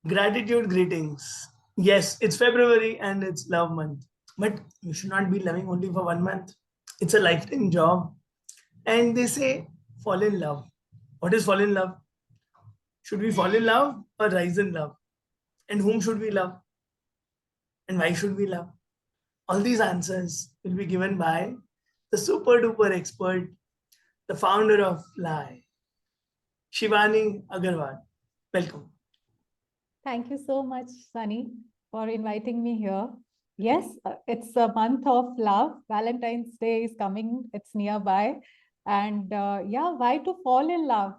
Gratitude greetings. Yes, it's February and it's love month. But you should not be loving only for 1 month. It's a lifetime job. And they say fall in love. What is fall in love? Should we fall in love or rise in love? And whom should we love? And why should we love? All these answers will be given by the super duper expert, the founder of Lie, Shivani Agarwal. Welcome. Thank you so much, Sunny, for inviting me here. Yes, it's a month of love. Valentine's Day is coming, it's nearby. And yeah, why to fall in love?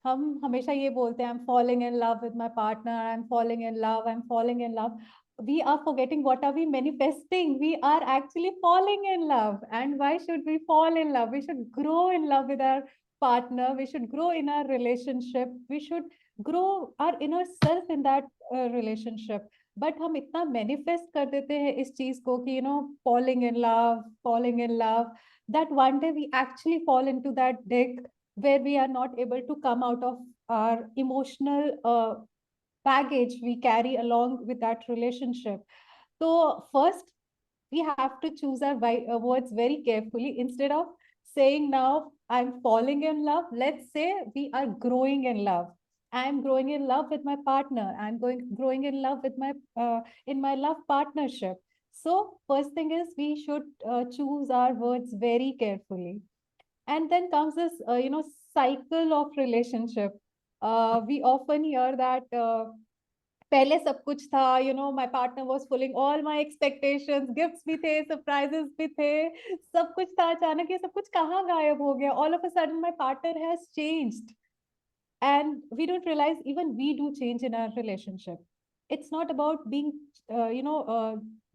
हम हमेशा ये बोलते हैं I'm falling in love with my partner, I'm falling in love, I'm falling in love. We are forgetting what are we manifesting. We are actually falling in love. And why should we fall in love? We should grow in love with our partner. We should grow in our relationship. We should grow our inner self in that relationship. But हम इतना manifest कर देते हैं इस चीज को कि falling in love, that one day we actually fall into that dick where we are not able to come out of our emotional baggage we carry along with that relationship. So first, we have to choose our words very carefully. Instead of saying now I'm falling in love, let's say we are growing in love. I'm growing in love with my partner. I'm growing in love with my in my love partnership. So first thing is we should choose our words very carefully. And then comes this cycle of relationship. We often hear that पहले सब कुछ था, my partner was fulfilling all my expectations, gifts भी थे, surprises भी थे, सब कुछ था, अचानक ये सब कुछ कहाँ गायब हो गया? All of a sudden my partner has changed, and we don't realize even we do change in our relationship. It's not about being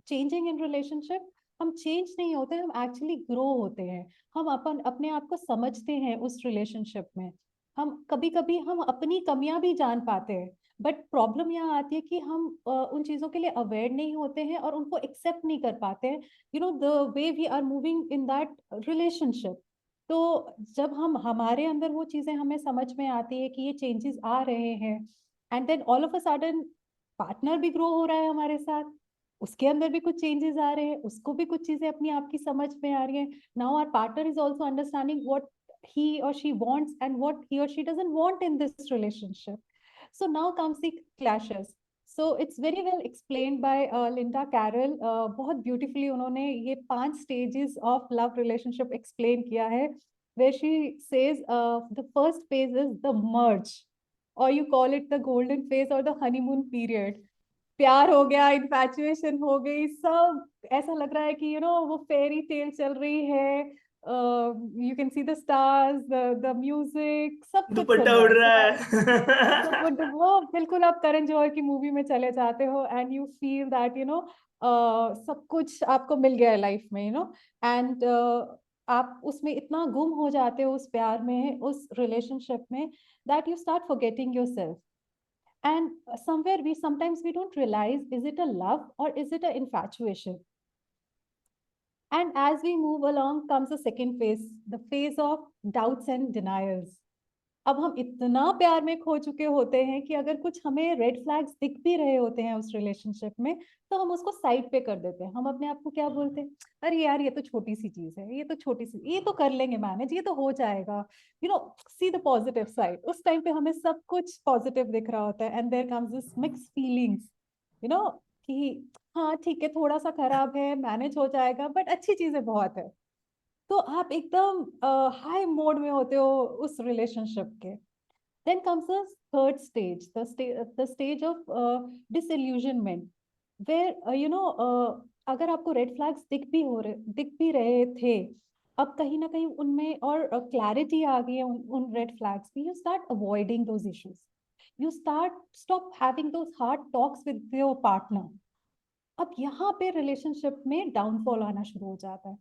changing in relationship. हम चेंज नहीं होते, हम एक्चुअली ग्रो होते हैं. हम अपने आप को समझते हैं उस रिलेशनशिप में. हम कभी कभी हम अपनी कमियां भी जान पाते हैं, बट प्रॉब्लम यहाँ आती है कि हम उन चीजों के लिए अवेयर नहीं होते हैं और उनको एक्सेप्ट नहीं कर पाते हैं, the way we are moving in that relationship. तो जब हम हमारे अंदर वो चीजें हमें समझ में आती है कि ये चेंजेस आ रहे हैं, and then all of a sudden partner भी ग्रो हो रहा है हमारे साथ, उसके अंदर भी कुछ चेंजेस आ रहे हैं, उसको भी कुछ चीजें अपनी आपकी समझ में आ रही हैं. Now our partner is also understanding what he or she wants and what he or she doesn't want in this relationship. So now comes the clashes. So it's very well explained by Linda Carroll. बहुत beautifully उन्होंने ये 5 stages of love relationship explain किया है, where she says the first phase is the merge, or you call it the golden phase or the honeymoon period. प्यार हो गया, infatuation हो गई, सब ऐसा लग रहा है कि वो फेरी टेल चल रही है. You can see the stars, the music, सब कुछ दुपट्टा सुन रहा उड़ है. रहा So, है. वो बिल्कुल आप करण जौहर की मूवी में चले जाते हो, एंड यू फील दैट सब कुछ आपको मिल गया है लाइफ में, एंड आप उसमें इतना गुम हो जाते हो उस प्यार में, उस रिलेशनशिप में, that you start forgetting yourself. And somewhere we sometimes we don't realize, is it a love or is it an infatuation? And as we move along comes the second phase, the phase of doubts and denials. अब हम इतना प्यार में खो चुके होते हैं कि अगर कुछ हमें रेड फ्लैग्स दिख भी रहे होते हैं उस रिलेशनशिप में, तो हम उसको साइड पे कर देते हैं. हम अपने आप को क्या बोलते हैं? अरे यार, ये तो छोटी सी चीज है, ये तो छोटी सी, ये तो कर लेंगे मैनेज, ये तो हो जाएगा. See the positive side. उस टाइम पे हमें सब कुछ पॉजिटिव दिख रहा होता है, and there comes this mix feelings, you know कि हाँ ठीक है, थोड़ा सा खराब है, मैनेज हो जाएगा, बट अच्छी चीजें बहुत है. तो आप एकदम हाई मोड में होते हो उस रिलेशनशिप के. Then comes the third stage, the stage of disillusionment, where अगर आपको रेड फ्लैग्स दिख भी रहे थे, अब कहीं ना कहीं उनमें और क्लैरिटी आ गई है उन रेड फ्लैग्स की, you start avoiding those issues. You stop having those hard talks with your partner. अब यहाँ पे रिलेशनशिप में डाउनफॉल आना शुरू हो जाता है,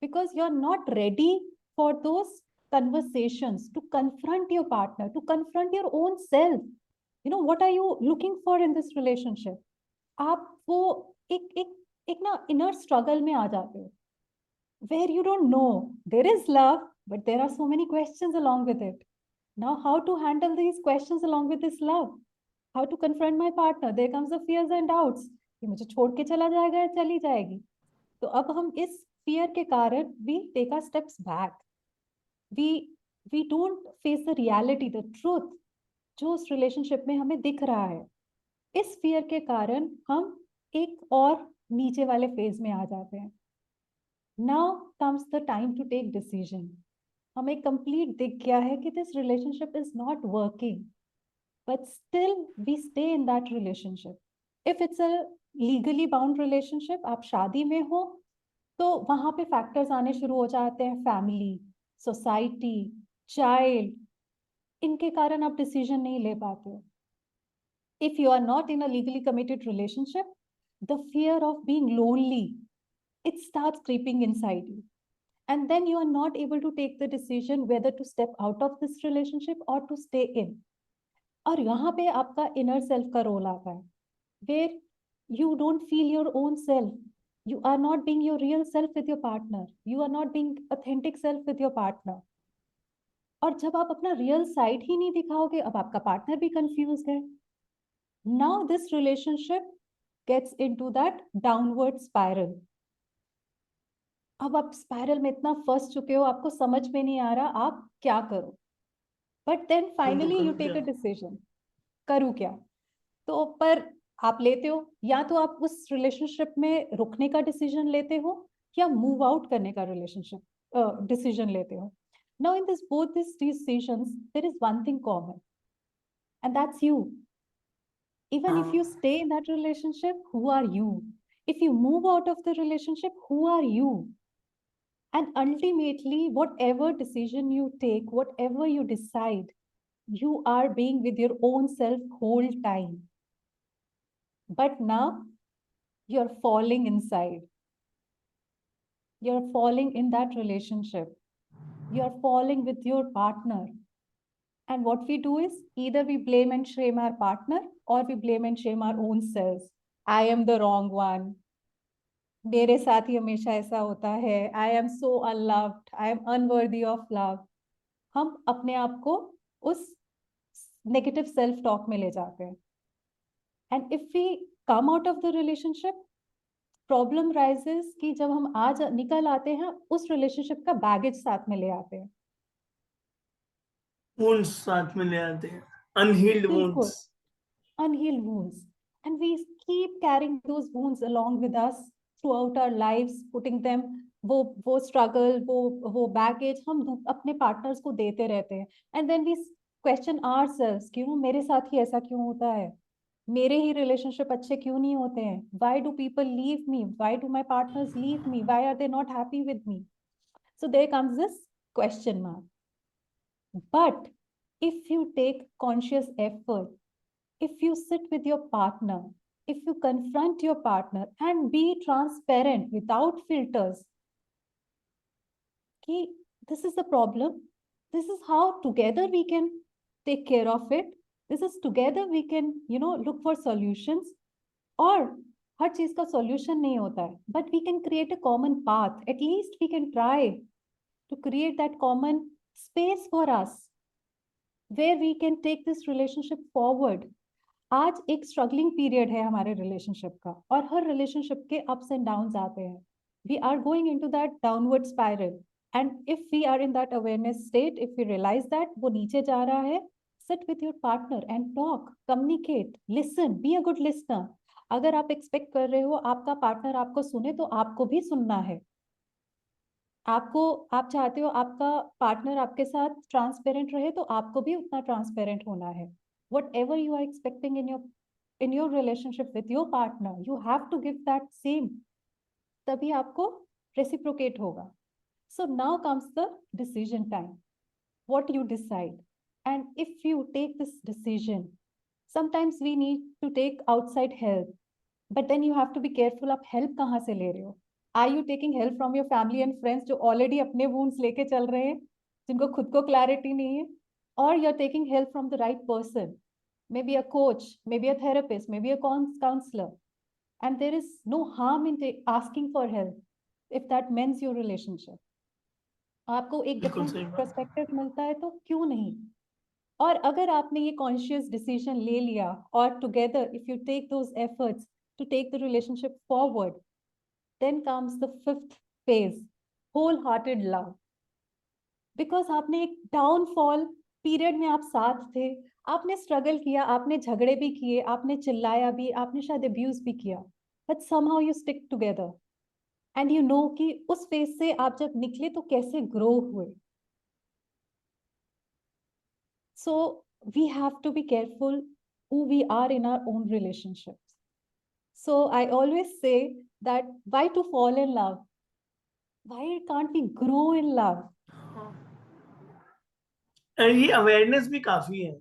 because you're not ready for those conversations, to confront your partner, to confront your own self. What are you looking for in this relationship? आप वो एक एक एक ना inner struggle में आ जाते हो, where you don't know, there is love but there are so many questions along with it. Now how to handle these questions along with this love? how to confront my partner, there comes the fears and doubts कि मुझे छोड़ के चला जाएगा या चली जाएगी. तो अब हम इस fear के कारण we take our steps back. We don't face the reality, the truth जो उस relationship में हमें दिख रहा है. इस fear के कारण हम एक और नीचे वाले phase में आ जाते हैं. Now comes the time to take decision. हमें complete दिख गया है कि this relationship is not working, but still we stay in that relationship. If it's a legally bound relationship, आप शादी में हो तो वहां पे factors आने शुरू हो जाते हैं, family, society, child, इनके कारण आप decision नहीं ले पाते हो. If you are not in a legally committed relationship, the fear of being lonely, it starts creeping inside you. And then you are not able to take the decision whether to step out of this relationship or to stay in. और यहाँ पे आपका inner self का role आता है, where you don't feel your own self. You are not being your real self with your partner. You are not being authentic self with your partner. और जब आप अपना real side ही नहीं दिखाओगे, अब आपका partner भी confused है. Now this relationship gets into that downward spiral. अब आप स्पाइरल में इतना फंस चुके हो, आपको समझ में नहीं आ रहा आप क्या करो. But then finally you take a decision, करूँ क्या. तो पर आप लेते हो, या तो आप उस रिलेशनशिप में रुकने का डिसीजन लेते हो या मूव आउट करने का रिलेशनशिप डिसीजन लेते हो. Now in this both this decisions there is one thing common, and that's you. Even if you stay in that relationship, who are you? If you move out of the relationship, who are you? And ultimately, whatever decision you take, whatever you decide, you are being with your own self whole time. But now you're falling inside. You're falling in that relationship. You're falling with your partner. And what we do is either we blame and shame our partner or we blame and shame our own selves. I am the wrong one. मेरे साथ ही हमेशा ऐसा होता है. I am so unloved, I am unworthy of love. हम अपने आप को उस नेगेटिव सेल्फ टॉक में ले जाते हैं. And if we come out of the relationship, problem rises कि जब हम आज निकल आते हैं उस रिलेशनशिप का बैगेज साथ में ले आते हैं. wounds साथ में ले आते हैं, unhealed wounds. Unhealed wounds. And we keep carrying those wounds along with us throughout our lives, putting them, वो struggle, वो baggage हम अपने partners को देते रहते हैं. And then we question ourselves, क्यों मेरे साथ ही ऐसा क्यों होता है, मेरे ही relationship अच्छे क्यों नहीं होते हैं, why do people leave me, why do my partners leave me, why are they not happy with me. So there comes this question mark. But if you take conscious effort, if you sit with your partner, if you confront your partner and be transparent without filters, कि this is the problem, this is how together we can take care of it, this is together we can, look for solutions. और हर चीज का solution नहीं होता है, but we can create a common path. At least we can try to create that common space for us where we can take this relationship forward. आज एक struggling period है हमारे रिलेशनशिप का, और हर रिलेशनशिप के अप्स एंड डाउन्स आते हैं. We are going into that downward spiral, and if we are in that awareness state, if we realise that वो नीचे जा रहा है, sit with your partner and talk, communicate, listen, be a good listener. अगर आप expect कर रहे हो आपका पार्टनर आपको सुने, तो आपको भी सुनना है. आप चाहते हो आपका पार्टनर आपके साथ ट्रांसपेरेंट रहे, तो आपको भी उतना ट्रांसपेरेंट होना है. Whatever you are expecting in your relationship with your partner, you have to give that same. तभी आपको reciprocate होगा. So now comes the decision time. What you decide, and if you take this decision, sometimes we need to take outside help, but then you have to be careful आप help कहाँ से ले रहे हो. Are you taking help from your family and friends जो already अपने wounds लेके चल रहे हैं, जिनको खुद को clarity नहीं है, or you're taking help from the right person, maybe a coach, maybe a therapist, maybe a counselor. And there is no harm in asking for help if that mends your relationship. आपको एक different perspective मिलता है तो क्यों नहीं. और अगर आपने ये कॉन्शियस डिसीजन ले लिया और together if you take those efforts to take the relationship forward, then comes the fifth phase, whole hearted love. Because आपने एक डाउनफॉल पीरियड में आप साथ थे, आपने स्ट्रगल किया, आपने झगड़े भी किए, आपने चिल्लाया भी, आपने शायद अब्यूज भी किया, but somehow you stick together and you know कि उस फेज से आप जब निकले तो कैसे ग्रो हुए। So we have to be careful who we are in our own relationships. So I always say that why to fall in love? Why can't we grow in love? ये awareness भी काफी है।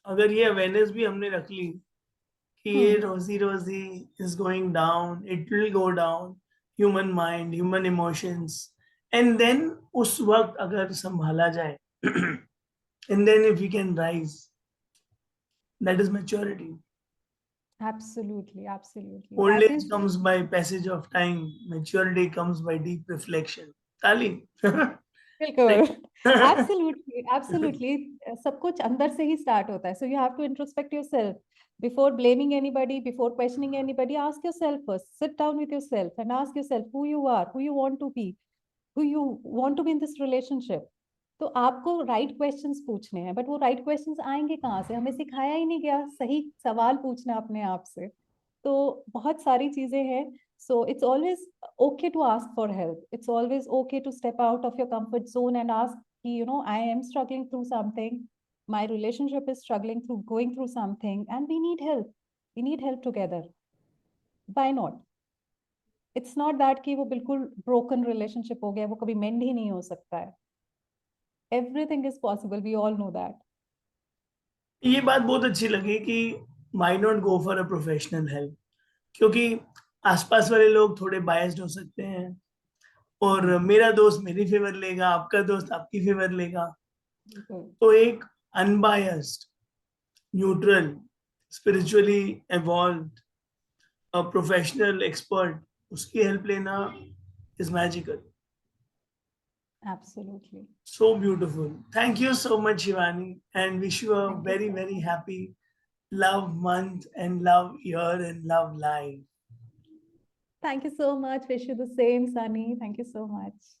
अगर ये awareness भी हमने रख ली कि ये Hmm. रोजी रोजी is going down, it will go down, human mind, human emotions, and then उस वक्त अगर संभाला जाए and then if you can rise, that is maturity. Absolutely, absolutely. Old That age is comes by passage of time, maturity comes by deep reflection. ताली। बिल्कुल। Absolutely, absolutely. सब कुछ अंदर से ही start होता है. So you have to introspect yourself before blaming anybody, before questioning anybody. Ask yourself first. Sit down with yourself and ask yourself who you are, who you want to be, who you want to be in this relationship. तो आपको right questions पूछने हैं, but वो right questions आएंगे कहाँ से? हमें सिखाया ही नहीं गया सही सवाल पूछना अपने आप से। तो बहुत सारी चीजें हैं। So it's always okay to ask for help, it's always okay to step out of your comfort zone and ask कि you know I am struggling through something, my relationship is struggling through going through something and we need help together. Why not? It's not that कि वो बिल्कुल broken relationship हो गया, वो कभी mend ही नहीं हो सकता है। Everything is possible, we all know that. ये बात बहुत अच्छी लगी कि may not go for a professional help, क्योंकि आसपास वाले लोग थोड़े बायस्ड हो सकते हैं और मेरा दोस्त मेरी फेवर लेगा, आपका दोस्त आपकी फेवर लेगा। बिल्कुल। तो एक unbiased, neutral, spiritually evolved, a professional expert, उसकी हेल्प लेना is magical. Absolutely. So beautiful. Thank you so much, Shivani, and wish you a Thank you very, so very much. happy love month and love year and love life. Thank you so much. Wish you the same, Sunny. Thank you so much.